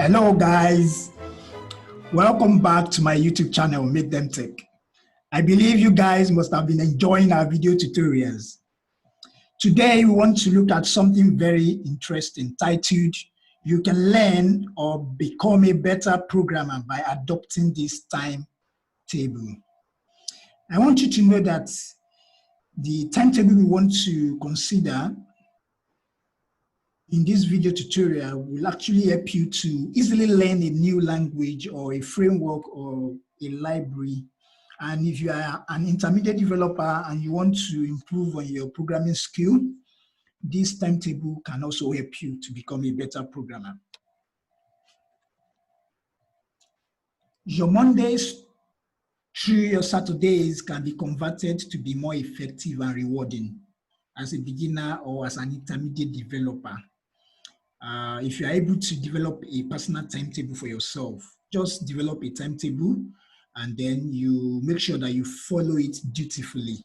Hello guys, welcome back to my YouTube channel, Make Them Tech. I believe you guys must have been enjoying our video tutorials. Today we want to look at something very interesting titled, You Can Learn or Become a Better Programmer by Adopting This Timetable. I want you to know that the timetable we want to consider in this video tutorial will actually help you to easily learn a new language or a framework or a library. And if you are an intermediate developer and you want to improve on your programming skill, this timetable can also help you to become a better programmer. Your Mondays through your Saturdays can be converted to be more effective and rewarding as a beginner or as an intermediate developer. If you are able to develop a personal timetable for yourself, just develop a timetable and then you make sure that you follow it dutifully.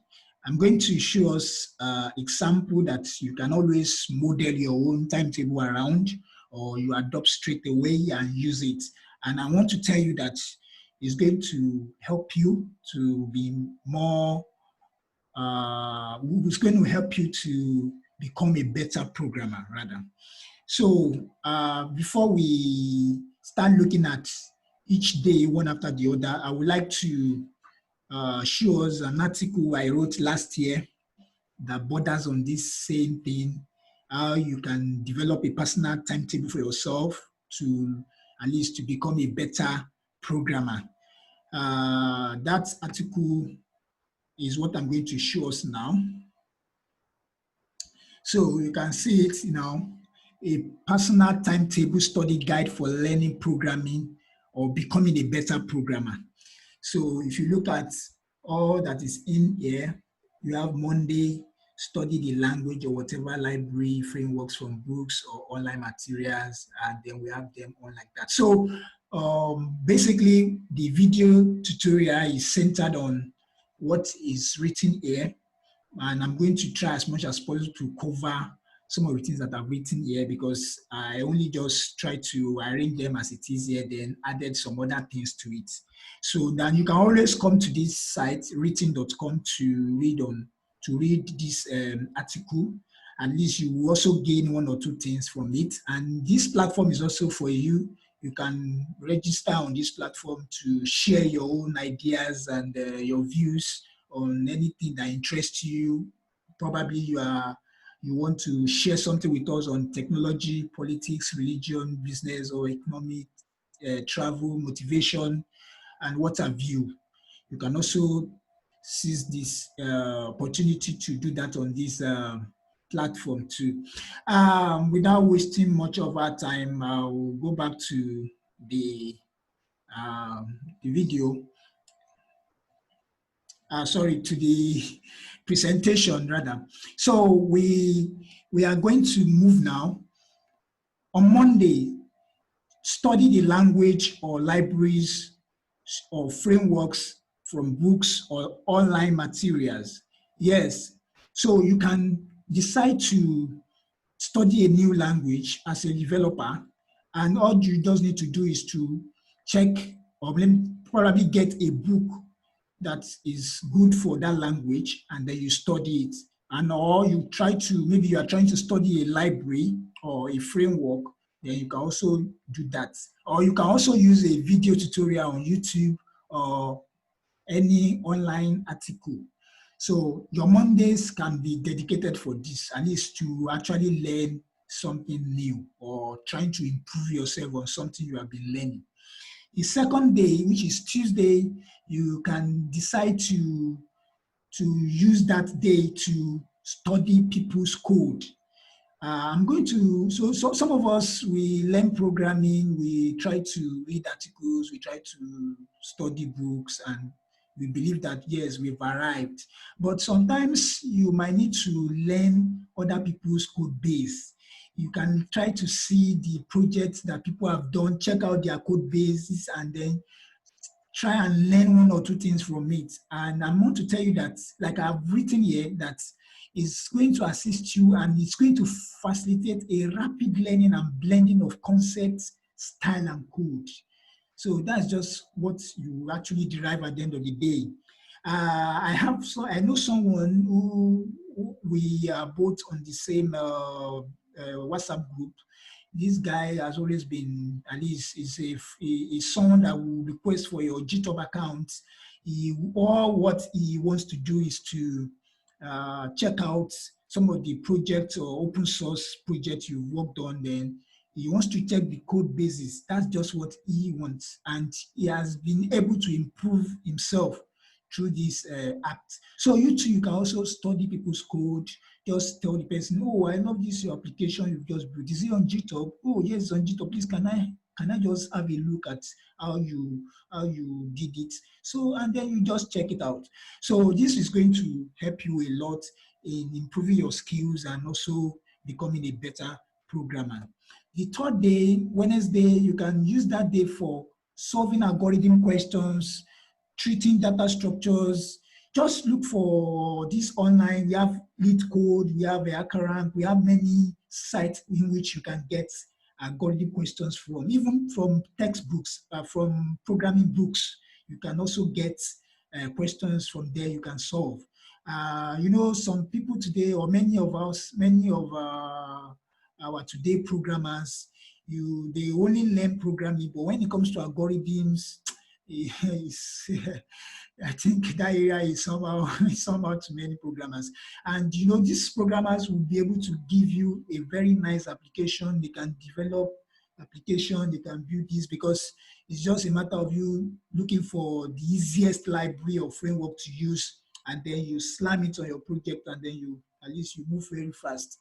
I'm going to show us an example that you can always model your own timetable around, or you adopt straight away and use it. And I want to tell you that it's going to help you to be more, it's going to help you to become a better programmer rather. So before we start looking at each day one after the other, I would like to show us an article I wrote last year that borders on this same thing, how you can develop a personal timetable for yourself to at least to become a better programmer. That article is what I'm going to show us now. So you can see it now. A personal timetable study guide for learning programming or becoming a better programmer. So if you look at all that is in here, you have Monday, study the language or whatever library, frameworks from books or online materials, and then we have them on like that. So basically the video tutorial is centered on what is written here, and I'm going to try as much as possible to cover some of the things that I've written here, because I only just try to arrange them as it is here, then added some other things to it. So then you can always come to this site, written.com, to read this article. At least you will also gain one or two things from it. And this platform is also for you. You can register on this platform to share your own ideas and your views on anything that interests you. Probably you want to share something with us on technology, politics, religion, business, or economic, travel, motivation, and what have you. You can also seize this opportunity to do that on this platform too. Without wasting much of our time, I'll go back to the video. To the presentation rather. So we are going to move now. On Monday, study the language or libraries or frameworks from books or online materials. Yes, so you can decide to study a new language as a developer, and all you just need to do is to check or probably get a book that is good for that language, and then you study it. And or you try to, maybe you are trying to study a library or a framework, then you can also do that. Or you can also use a video tutorial on YouTube or any online article. So your Mondays can be dedicated for this, at least to actually learn something new or trying to improve yourself on something you have been learning. The second day, which is Tuesday, you can decide to use that day to study people's code. I'm going to, so some of us, we learn programming, we try to read articles, we try to study books, and we believe that, yes, we've arrived. But sometimes you might need to learn other people's code base. You can try to see the projects that people have done, check out their code bases, and then try and learn one or two things from it. And I want to tell you that, like I've written here, that is going to assist you and it's going to facilitate a rapid learning and blending of concepts, style and code. So that's just what you actually derive at the end of the day. I know someone who we are both on the same WhatsApp group. This guy has always been, at least, is someone that will request for your GitHub account. All what he wants to do is to check out some of the projects or open source projects you've worked on. Then he wants to check the code basis. That's just what he wants, and he has been able to improve himself through this act. So you too, you can also study people's code. Just tell the person, "Oh, I love this your application you've just built. Is it on GitHub? Oh, yes, it's on GitHub. Please, can I just have a look at how you did it?" So, and then you just check it out. So this is going to help you a lot in improving your skills and also becoming a better programmer. The third day, Wednesday, you can use that day for solving algorithm questions, treating data structures. Just look for this online. We have Lead Code, we have HackerRank, we have many sites in which you can get algorithm questions from, even from textbooks, from programming books. You can also get questions from there you can solve. Some people today, or many of us, many of our today programmers, they only learn programming, but when it comes to algorithms, I think that area is somehow somehow to many programmers. And these programmers will be able to give you a very nice application. They can develop application, they can build this, because it's just a matter of you looking for the easiest library or framework to use, and then you slam it on your project, and then at least you move very fast.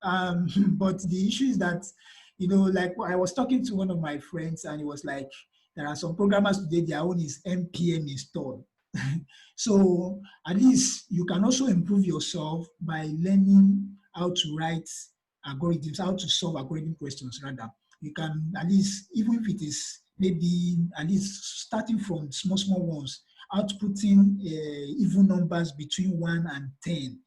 But the issue is that, like I was talking to one of my friends, and he was like, there are some programmers today, their own is npm install. So at least you can also improve yourself by learning how to write algorithms, how to solve algorithm questions rather. You can, at least, even if it is maybe at least starting from small ones, outputting even numbers between 1 and 10,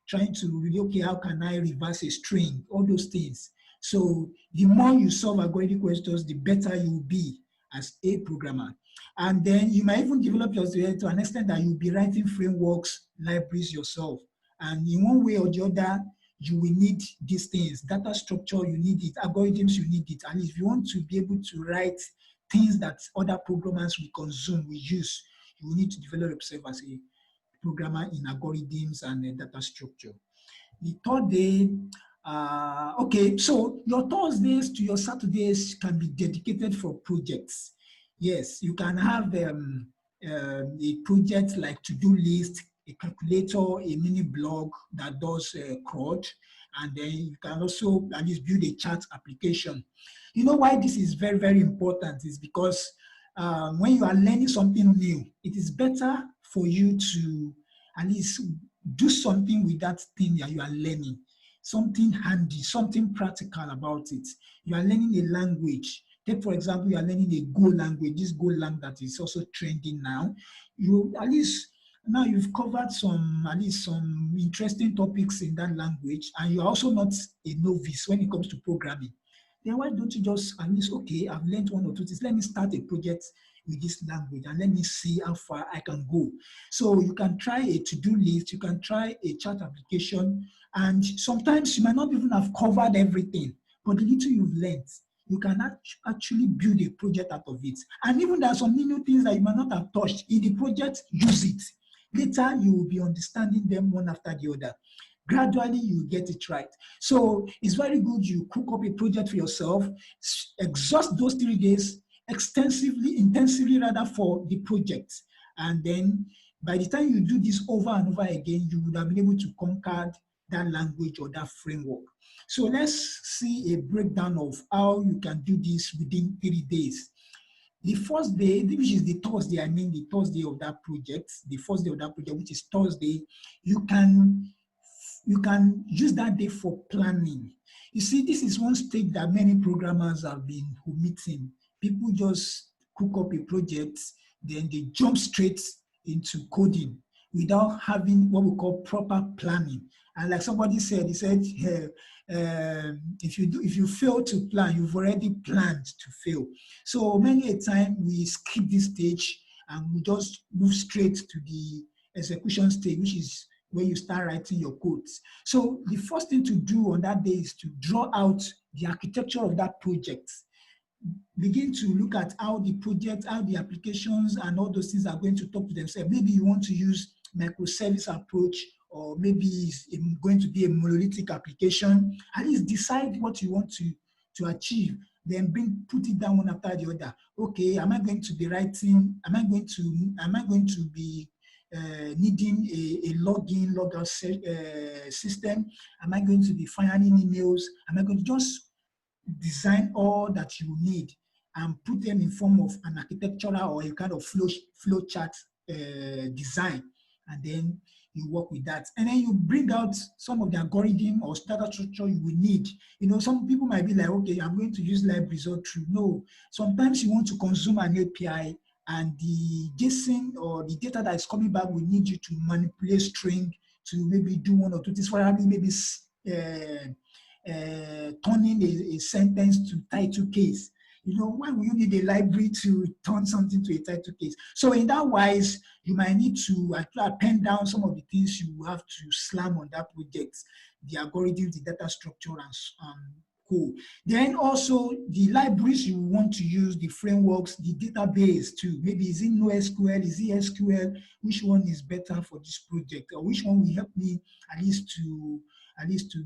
trying to really, okay, how can I reverse a string, all those things. So the more you solve algorithm questions, the better you will be as a programmer. And then you might even develop yourself to an extent that you'll be writing frameworks, libraries yourself. And in one way or the other, you will need these things. Data structure, you need it. Algorithms, you need it. And if you want to be able to write things that other programmers will consume, will use, you will need to develop yourself as a programmer in algorithms and data structure. The third day, okay, so your Thursdays to your Saturdays can be dedicated for projects. Yes, you can have a project like To-Do List, a calculator, a mini blog that does CRUD, and then you can also at least build a chat application. You know why this is very, very important is because when you are learning something new, it is better for you to at least do something with that thing that you are learning, something handy, something practical about it. You are learning a language. Take, for example, you are learning a Go language, this Go language that is also trending now. You at least now you've covered at least some interesting topics in that language, and you're also not a novice when it comes to programming. Then why don't you just at least, okay, I've learned one or two things. Let me start a project with this language and let me see how far I can go. So you can try a to-do list, you can try a chat application, and sometimes you might not even have covered everything, but the little you've learned, you can actually build a project out of it. And even there are some new things that you might not have touched in the project, use it. Later, you will be understanding them one after the other. Gradually, you get it right. So it's very good you cook up a project for yourself, exhaust those 3 days intensively rather for the project. And then by the time you do this over and over again, you would have been able to conquer that language or that framework. So let's see a breakdown of how you can do this within 3 days. The first day, which is the Thursday, the Thursday of that project, the first day of that project, which is Thursday, you can use that day for planning. You see, this is one stage that many programmers have been omitting. People just cook up a project, then they jump straight into coding. without having what we call proper planning. And like somebody said, he said, if you fail to plan, you've already planned to fail. So many a time we skip this stage and we just move straight to the execution stage, which is where you start writing your codes. So the first thing to do on that day is to draw out the architecture of that project. Begin to look at how the project, how the applications and all those things are going to talk to themselves. Maybe you want to use microservice approach, or maybe it's going to be a monolithic application. At least decide what you want to achieve, then put it down one after the other. Okay, am I going to be writing, am I going to be needing a login, logout system? Am I going to be firing emails? Am I going to just design all that you need and put them in form of an architectural or a kind of flow chart design, and then you work with that, and then you bring out some of the algorithm or data structure you will need. Some people might be like, okay, I'm going to use libraries or true. No, sometimes you want to consume an API, and the JSON or the data that is coming back will need you to manipulate string to maybe do one or two things. For example, maybe turning a sentence to title case. Why will you need a library to turn something to a title case? So in that wise, you might need to pen down some of the things you have to slam on that project, the algorithms, the data structure, and cool. Then also the libraries you want to use, the frameworks, the database too. Maybe is it NoSQL, is it SQL? Which one is better for this project, or which one will help me at least to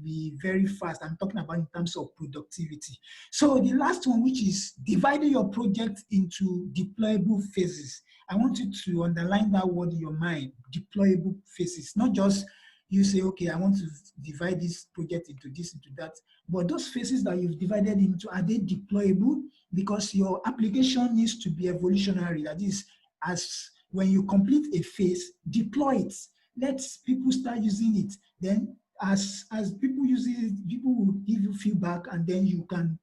be very fast? I'm talking about in terms of productivity. So the last one, which is dividing your project into deployable phases. I want you to underline that word in your mind, deployable phases. Not just you say, okay, I want to divide this project into this, into that. But those phases that you've divided into, are they deployable? Because your application needs to be evolutionary. That is, as when you complete a phase, deploy it. Let people start using it. Then as people use it, people will give you feedback, and then you can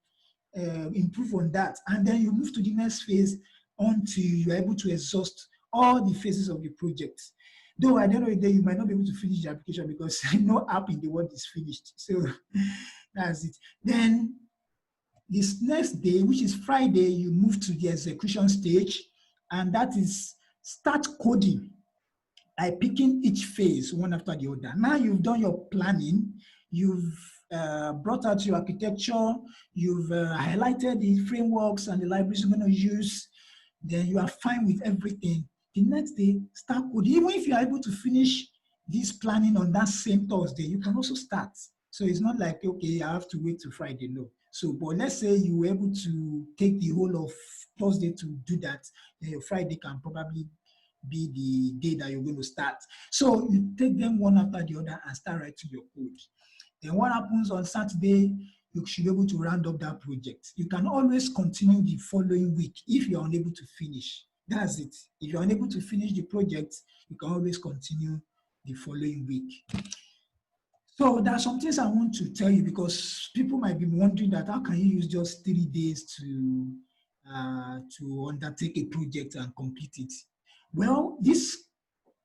improve on that. And then you move to the next phase until you're able to exhaust all the phases of the project. Though at the end of the day, you might not be able to finish the application because no app in the world is finished. So that's it. Then this next day, which is Friday, you move to the execution stage, and that is start coding by picking each phase one after the other. Now you've done your planning, you've brought out your architecture, you've highlighted the frameworks and the libraries you're going to use, then you are fine with everything. The next day, start coding. Even if you are able to finish this planning on that same Thursday, you can also start. So it's not like, okay, I have to wait till Friday. No. So, but let's say you were able to take the whole of Thursday to do that, then your Friday can probably be the day that you're going to start. So you take them one after the other and start writing your code. Then what happens on Saturday, you should be able to round up that project. You can always continue the following week if you're unable to finish. That's it. If you're unable to finish the project, you can always continue the following week. So there are some things I want to tell you, because people might be wondering that how can you use just 3 days to undertake a project and complete it? Well, this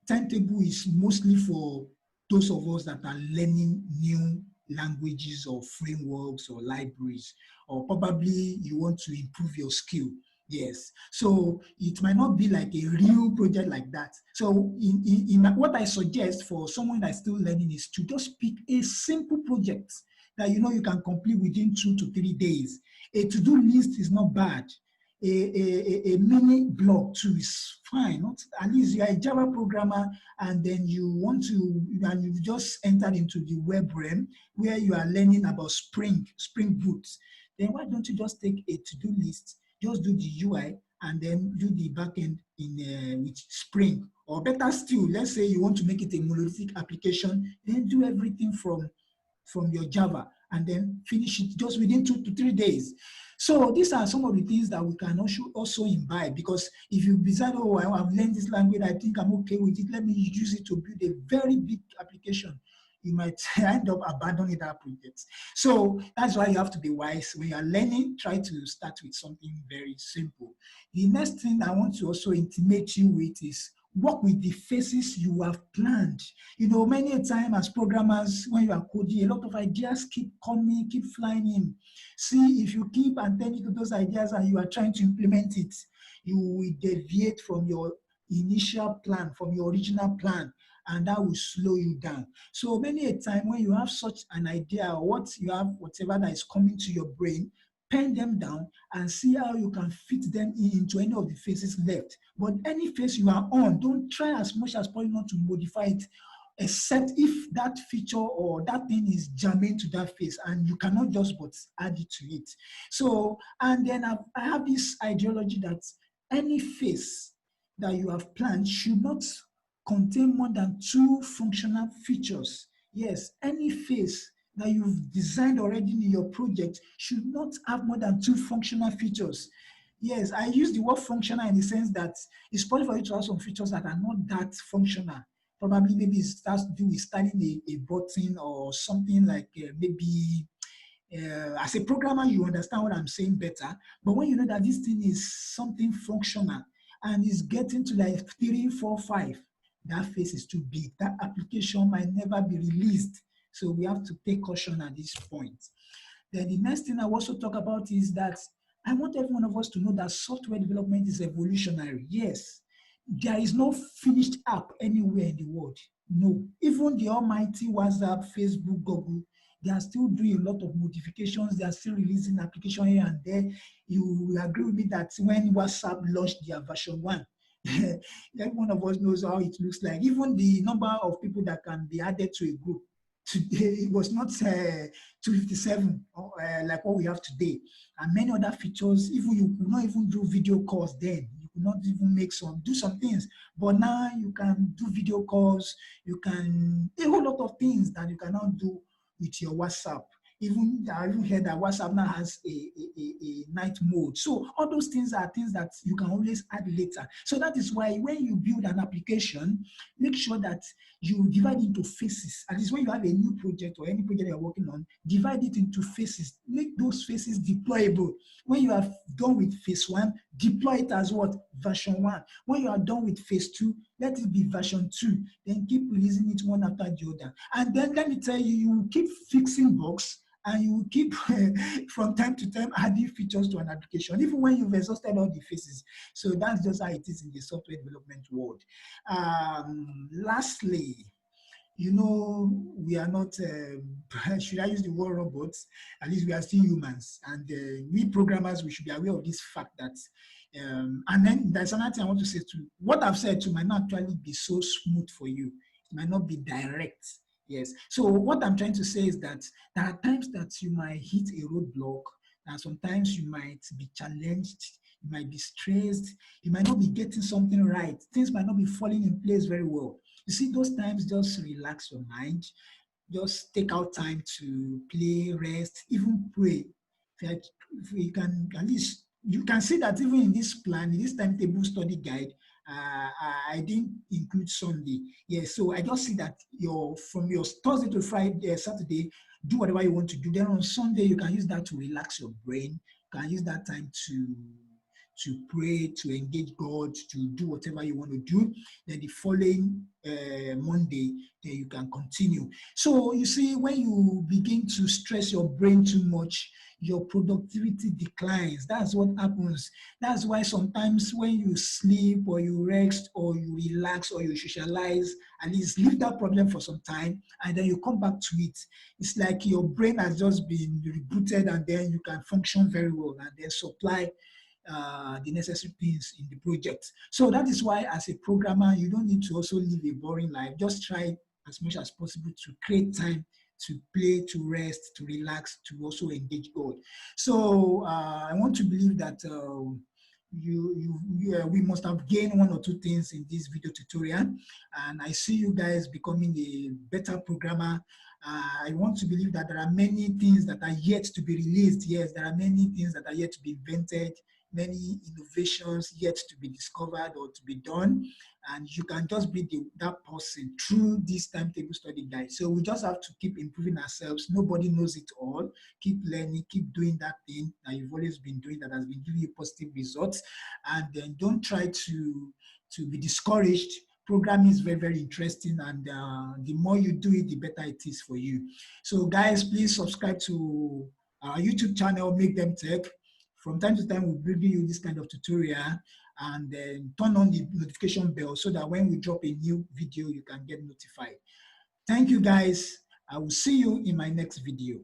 timetable is mostly for those of us that are learning new languages or frameworks or libraries, or probably you want to improve your skill. Yes. So it might not be like a real project like that. So what I suggest for someone that's still learning is to just pick a simple project that you can complete within 2 to 3 days. A to-do list is not bad. A mini blog too is fine. Not, at least you are a Java programmer, and then you've just entered into the web realm where you are learning about Spring Boot. Then why don't you just take a to-do list, just do the UI, and then do the backend with Spring? Or better still, let's say you want to make it a monolithic application, then do everything from your Java, and then finish it just within 2 to 3 days. So these are some of the things that we can also imbibe, because if you decide, oh, I've learned this language, I think I'm okay with it, let me use it to build a very big application, you might end up abandoning that project. So that's why you have to be wise. When you are learning, try to start with something very simple. The next thing I want to also intimate you with is work with the phases you have planned. You know, many a time as programmers, when you are coding, a lot of ideas keep coming, keep flying in. See, if you keep attending to those ideas and you are trying to implement it, you will deviate from your initial plan, from your original plan, and that will slow you down. So many a time when you have such an idea or what you have, whatever that is coming to your brain, pen them down and see how you can fit them into any of the phases left. But any phase you are on, don't try as much as possible not to modify it, except if that feature or that thing is germane to that phase and you cannot just but add it to it. So, and then I have this ideology that any phase that you have planned should not contain more than two functional features. Yes, any phase that you've designed already in your project should not have more than two functional features. Yes, I use the word functional in the sense that it's possible for you to have some features that are not that functional. Probably maybe it has to do with styling a button or something like maybe as a programmer, you understand what I'm saying better. But when you know that this thing is something functional and is getting to like 3, 4, 5, that phase is too big. That application might never be released. So we have to take caution at this point. Then the next thing I also talk about is that I want every one of us to know that software development is evolutionary. Yes, there is no finished app anywhere in the world. No, even the almighty WhatsApp, Facebook, Google, they are still doing a lot of modifications. They are still releasing application here and there. You will agree with me that when WhatsApp launched their version 1, every one of us knows how it looks like. Even the number of people that can be added to a group today, it was not 257 like what we have today. And many other features, even you could not even do video calls then. You could not even do some things. But now you can do video calls. You can, a whole lot of things that you cannot do with your WhatsApp. Even I even heard that WhatsApp now has a night mode. So all those things are things that you can always add later. So that is why when you build an application, make sure that you divide into phases. At least when you have a new project or any project you're working on, divide it into phases. Make those phases deployable. When you are done with phase 1, deploy it as what? Version 1. When you are done with phase 2, let it be version 2. Then keep releasing it one after the other. And then let me tell you, you will keep fixing bugs and you will keep from time to time adding features to an application, even when you've exhausted all the phases. So that's just how it is in the software development world. Lastly, you know, we are not, should I use the word robots? At least we are still humans. And we programmers, we should be aware of this fact that, and then there's another thing I want to say too. What I've said to might not actually be so smooth for you. It might not be direct. Yes. So what I'm trying to say is that there are times that you might hit a roadblock, and sometimes you might be challenged, you might be stressed, you might not be getting something right. Things might not be falling in place very well. You see, those times, just relax your mind. Just take out time to play, rest, even pray. If you can, at least, you can see that even in this plan, in this timetable study guide, I didn't include Sunday. Yes, so I just see that from your Thursday to Friday, Saturday, do whatever you want to do. Then on Sunday, you can use that to relax your brain. You can use that time to pray, to engage God, to do whatever you want to do. Then the following Monday, then you can continue. So you see, when you begin to stress your brain too much, your productivity declines. That's what happens. That's why sometimes when you sleep or you rest or you relax or you socialize, at least leave that problem for some time and then you come back to it. It's like your brain has just been rebooted and then you can function very well and then supply the necessary things in the project. So that is why as a programmer, you don't need to also live a boring life. Just try as much as possible to create time to play, to rest, to relax, to also engage God. So I want to believe that we must have gained one or two things in this video tutorial, and I see you guys becoming a better programmer. I want to believe that there are many things that are yet to be released. Yes, there are many things that are yet to be invented, many innovations yet to be discovered or to be done, and you can just be that person through this timetable study guide. So we just have to keep improving ourselves. Nobody knows it all. Keep learning, keep doing that thing that you've always been doing that has been giving you positive results, and then don't try to to be discouraged. Programming is very, very interesting, and the more you do it, the better it is for you. So guys, please subscribe to our YouTube channel, Make Them Tech. From time to time, we'll bring you this kind of tutorial, and then turn on the notification bell so that when we drop a new video, you can get notified. Thank you guys. I will see you in my next video.